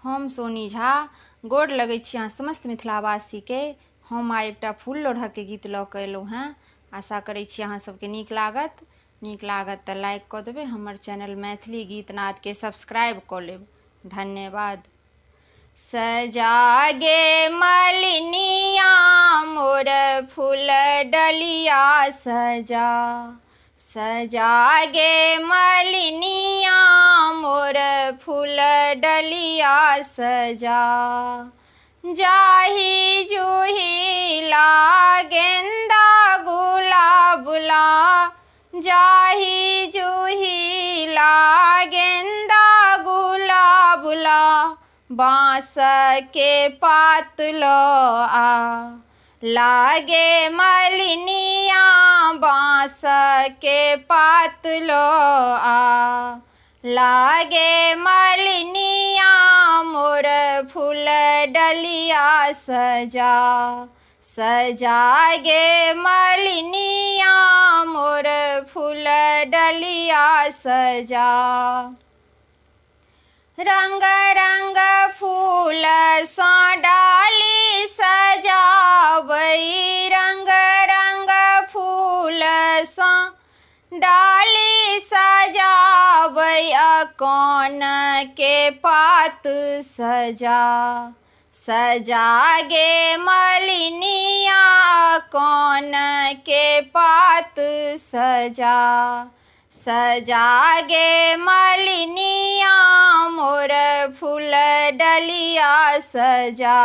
हम सोनी झा गोड़ लगै छी अहाँ समस्त मिथिलावासी के। हम आइ एकटा फूल लोढ़ऽ के गीत लऽ कऽ एलहुँ हेँ। आशा करै छी अहाँ सबके नीक लागत तऽ लाइक कऽ देबै। हमर चैनल मैथिली गीत नाद के सब्सक्राइब कऽ लेब। धन्यवाद। सजा गे मलिनिया मोर फूल डलिया सजा, सजा गे मलिनिया मोर फूल डलिया सजा। जाही जूही ला गेंदा गुलाबुला, जाही जूही ला गेंदा गुलाबुला। बाँस के पात लो आ लागे मलिनिया, बाँस के पात लो आ लागे मलिनिया मोर फूल डलिया सजा, सजा गे मलिनिया मोर फूल डलिया सजा। रंग रंग फूल सँ डाली सजाबै, रंग रंग फूल सँ डाली सजाबै। अकोन के पात सजा, सजा गे मलिनिया अकोन के पात सजा, सजा गे मलिनिया मोर फूल डलिया सजा,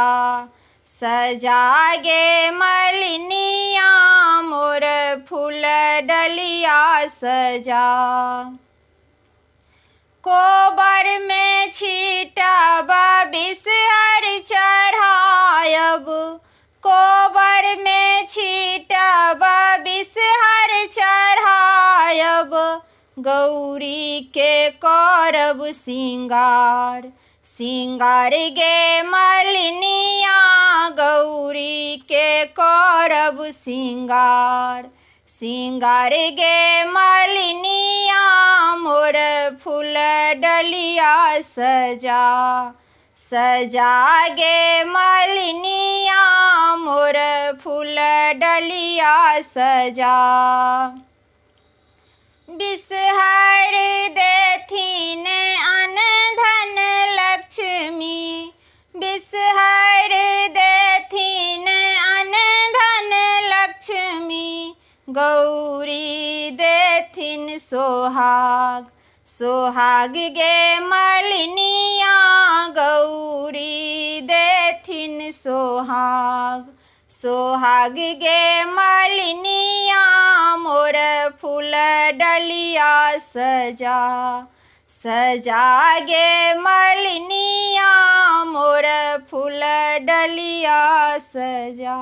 सजा गे मलिनिया मोर फूल डलिया सजा। कोबर में छीटब बिषहर चढ़ायब, कोबर में छीटब बिषहर चढ़ायब। गौरी के करब सिंगार, सिंगार गे मलिनिया गौरी के करब सिंगार, सिंगार गे मलिनिया मोर फूल डलिया सजा, सजा गे मलिनिया मोर फूल डलिया सजा। बिषहर देथिन अन्न धन लक्ष्मी, बिषहर देथिन अन्न धन लक्ष्मी। गौरी देथिन सोहाग, सोहाग गे मलिनिया गौरी देथिन सोहाग, सोहाग गे मलिनिया मोर फूल डलिया सजा, सजा गे मलिनिया मोर फूल डलिया सजा।